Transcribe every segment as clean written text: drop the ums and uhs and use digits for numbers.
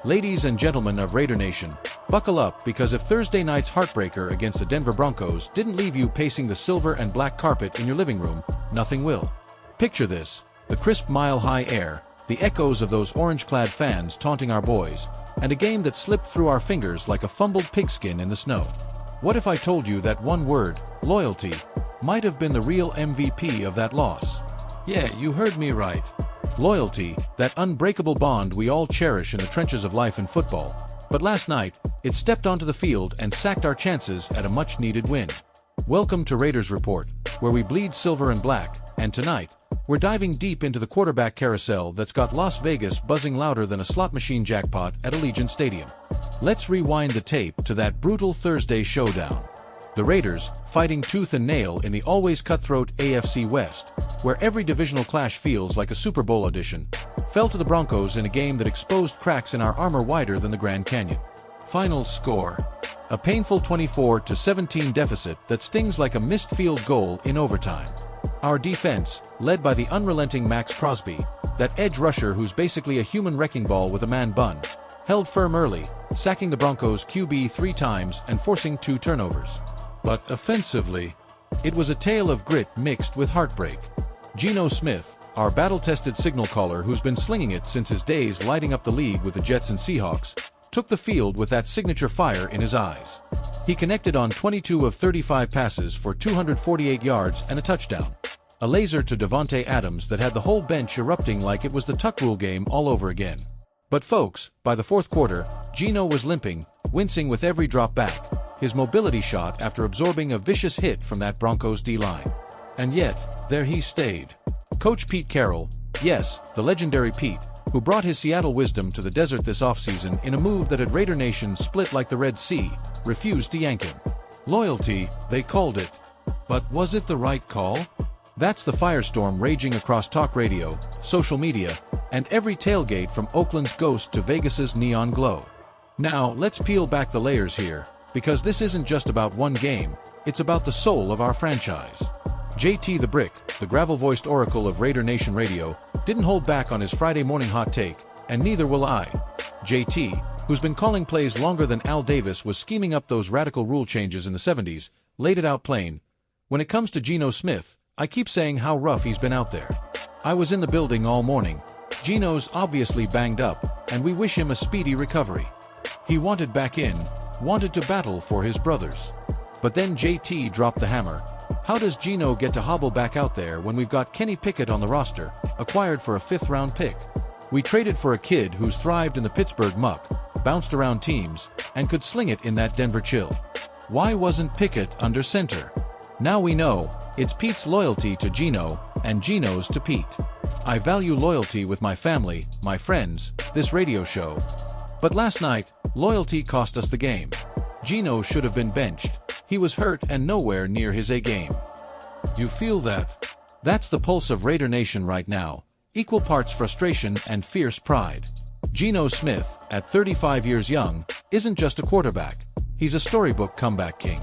Ladies and gentlemen of Raider Nation, buckle up because if Thursday night's heartbreaker against the Denver Broncos didn't leave you pacing the silver and black carpet in your living room, nothing will. Picture this: the crisp mile-high air, the echoes of those orange-clad fans taunting our boys, and a game that slipped through our fingers like a fumbled pigskin in the snow. What if I told you that one word, loyalty, might have been the real MVP of that loss? Yeah, you heard me right. Loyalty, that unbreakable bond we all cherish in the trenches of life and football. But last night, it stepped onto the field and sacked our chances at a much-needed win. Welcome to Raiders Report, where we bleed silver and black, and tonight, we're diving deep into the quarterback carousel that's got Las Vegas buzzing louder than a slot machine jackpot at Allegiant Stadium. Let's rewind the tape to that brutal Thursday showdown. The Raiders, fighting tooth and nail in the always cutthroat AFC West, where every divisional clash feels like a Super Bowl audition, fell to the Broncos in a game that exposed cracks in our armor wider than the Grand Canyon. Final score: a painful 24-17 deficit that stings like a missed field goal in overtime. Our defense, led by the unrelenting Max Crosby, that edge rusher who's basically a human wrecking ball with a man bun, held firm early, sacking the Broncos QB 3 times and forcing 2 turnovers. But offensively, it was a tale of grit mixed with heartbreak. Geno Smith, our battle-tested signal caller who's been slinging it since his days lighting up the league with the Jets and Seahawks, took the field with that signature fire in his eyes. He connected on 22 of 35 passes for 248 yards and a touchdown. A laser to Davante Adams that had the whole bench erupting like it was the tuck rule game all over again. But folks, by the fourth quarter, Geno was limping, wincing with every drop back, his mobility shot after absorbing a vicious hit from that Broncos D-line. And yet, there he stayed. Coach Pete Carroll, yes, the legendary Pete, who brought his Seattle wisdom to the desert this offseason in a move that had Raider Nation split like the Red Sea, refused to yank him. Loyalty, they called it. But was it the right call? That's the firestorm raging across talk radio, social media, and every tailgate from Oakland's ghost to Vegas's neon glow. Now, let's peel back the layers here, because this isn't just about one game, it's about the soul of our franchise. JT the Brick, the gravel-voiced oracle of Raider Nation Radio, didn't hold back on his Friday morning hot take, and neither will I. JT, who's been calling plays longer than Al Davis was scheming up those radical rule changes in the 70s, laid it out plain. When it comes to Geno Smith, I keep saying how rough he's been out there. I was in the building all morning. Geno's obviously banged up, and we wish him a speedy recovery. He wanted back in, wanted to battle for his brothers. But then JT dropped the hammer. How does Geno get to hobble back out there when we've got Kenny Pickett on the roster, acquired for a 5th-round pick? We traded for a kid who's thrived in the Pittsburgh muck, bounced around teams, and could sling it in that Denver chill. Why wasn't Pickett under center? Now we know, it's Pete's loyalty to Geno, and Geno's to Pete. I value loyalty with my family, my friends, this radio show. But last night, loyalty cost us the game. Geno should have been benched. He was hurt and nowhere near his A-game. You feel that? That's the pulse of Raider Nation right now, equal parts frustration and fierce pride. Geno Smith, at 35 years young, isn't just a quarterback. He's a storybook comeback king.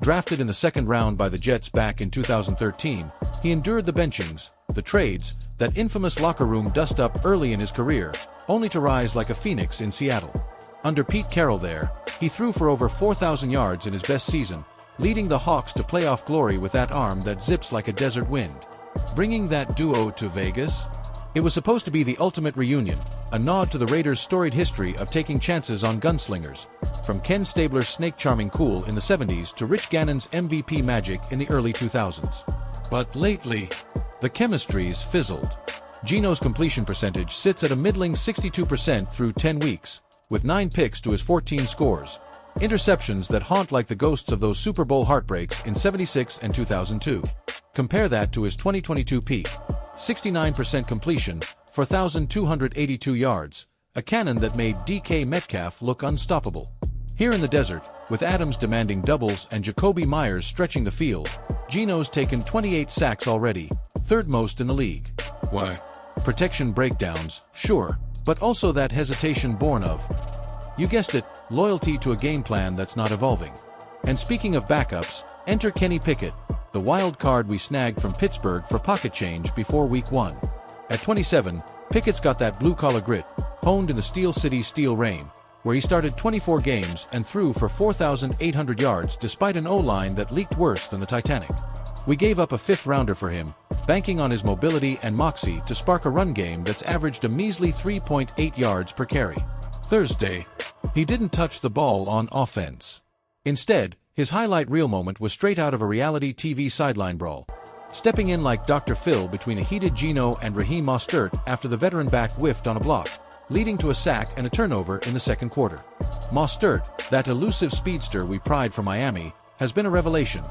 Drafted in the 2nd round by the Jets back in 2013, he endured the benchings, the trades, that infamous locker room dust-up early in his career, only to rise like a phoenix in Seattle. Under Pete Carroll there, he threw for over 4,000 yards in his best season, leading the Hawks to playoff glory with that arm that zips like a desert wind. Bringing that duo to Vegas? It was supposed to be the ultimate reunion, a nod to the Raiders' storied history of taking chances on gunslingers, from Ken Stabler's snake-charming cool in the 70s to Rich Gannon's MVP magic in the early 2000s. But lately, the chemistry's fizzled. Geno's completion percentage sits at a middling 62% through 10 weeks, with 9 picks to his 14 scores, interceptions that haunt like the ghosts of those Super Bowl heartbreaks in '76 and 2002. Compare that to his 2022 peak, 69% completion for 1,282 yards, a cannon that made DK Metcalf look unstoppable. Here in the desert, with Adams demanding doubles and Jacoby Myers stretching the field, Geno's taken 28 sacks already, 3rd most in the league. Why? Protection breakdowns, sure, but also that hesitation born of, you guessed it, loyalty to a game plan that's not evolving. And speaking of backups, enter Kenny Pickett, the wild card we snagged from Pittsburgh for pocket change before Week 1. At 27, Pickett's got that blue-collar grit, honed in the Steel City Steel Rain, where he started 24 games and threw for 4,800 yards despite an O-line that leaked worse than the Titanic. We gave up a fifth-rounder for him, banking on his mobility and moxie to spark a run game that's averaged a measly 3.8 yards per carry. Thursday, he didn't touch the ball on offense. Instead, his highlight reel moment was straight out of a reality TV sideline brawl, stepping in like Dr. Phil between a heated Geno and Raheem Mostert after the veteran back whiffed on a block, leading to a sack and a turnover in the second quarter. Mostert, that elusive speedster we pried for Miami, has been a revelation.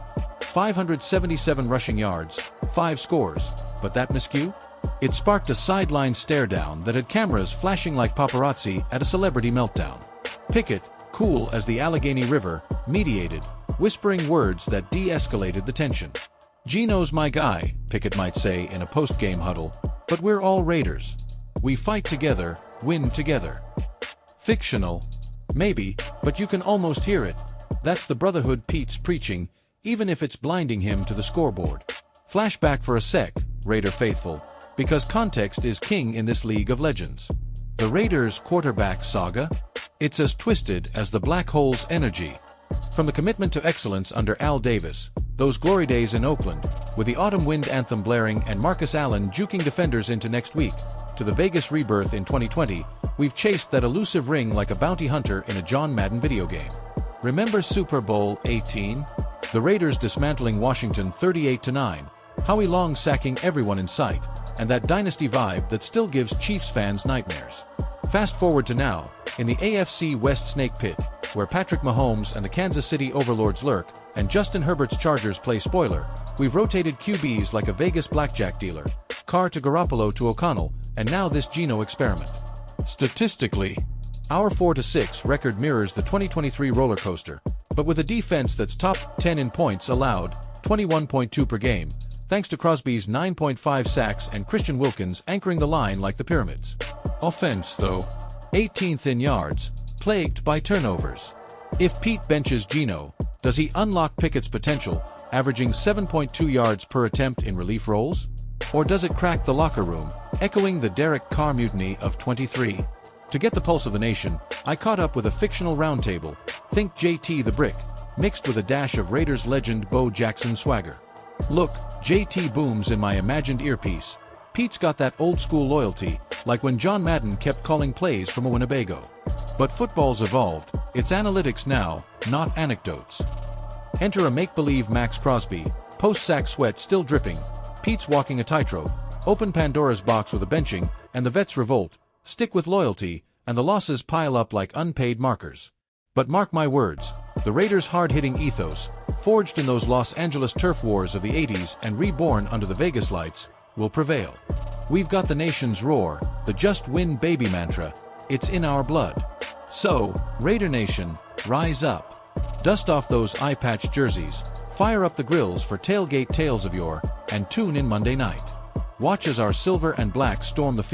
577 rushing yards, 5 scores, but that miscue? It sparked a sideline stare-down that had cameras flashing like paparazzi at a celebrity meltdown. Pickett, cool as the Allegheny River, mediated, whispering words that de-escalated the tension. "Geno's my guy," Pickett might say in a post-game huddle, "but we're all Raiders. We fight together, win together." Fictional? Maybe, but you can almost hear it. That's the brotherhood Pete's preaching, even if it's blinding him to the scoreboard. Flashback for a sec, Raider faithful, because context is king in this league of legends. The Raiders' quarterback saga? It's as twisted as the black hole's energy. From the commitment to excellence under Al Davis, those glory days in Oakland, with the autumn wind anthem blaring and Marcus Allen juking defenders into next week, to the Vegas rebirth in 2020, we've chased that elusive ring like a bounty hunter in a John Madden video game. Remember Super Bowl 18? The Raiders dismantling Washington 38-9, Howie Long sacking everyone in sight, and that dynasty vibe that still gives Chiefs fans nightmares. Fast forward to now, in the AFC West snake pit, where Patrick Mahomes and the Kansas City Overlords lurk, and Justin Herbert's Chargers play spoiler, we've rotated QBs like a Vegas blackjack dealer, Carr to Garoppolo to O'Connell, and now this Geno experiment. Statistically, our 4-6 record mirrors the 2023 roller coaster, but with a defense that's top 10 in points allowed, 21.2 per game, thanks to Crosby's 9.5 sacks and Christian Wilkins anchoring the line like the pyramids. Offense, though, 18th in yards, plagued by turnovers. If Pete benches Geno, does he unlock Pickett's potential, averaging 7.2 yards per attempt in relief roles? Or does it crack the locker room, echoing the Derek Carr mutiny of 23? To get the pulse of the nation, I caught up with a fictional roundtable, think JT the Brick, mixed with a dash of Raiders legend Bo Jackson swagger. Look, JT booms in my imagined earpiece. Pete's got that old-school loyalty, like when John Madden kept calling plays from a Winnebago. But football's evolved, it's analytics now, not anecdotes. Enter a make-believe Max Crosby, post-sack sweat still dripping, Pete's walking a tightrope, open Pandora's box with a benching, and the vets revolt, stick with loyalty, and the losses pile up like unpaid markers. But mark my words, the Raiders' hard-hitting ethos, forged in those Los Angeles turf wars of the 80s and reborn under the Vegas lights, will prevail. We've got the nation's roar, the just win baby mantra, it's in our blood. So, Raider Nation, rise up. Dust off those eye-patch jerseys, fire up the grills for tailgate tales of yore, and tune in Monday night. Watch as our silver and black storm the field.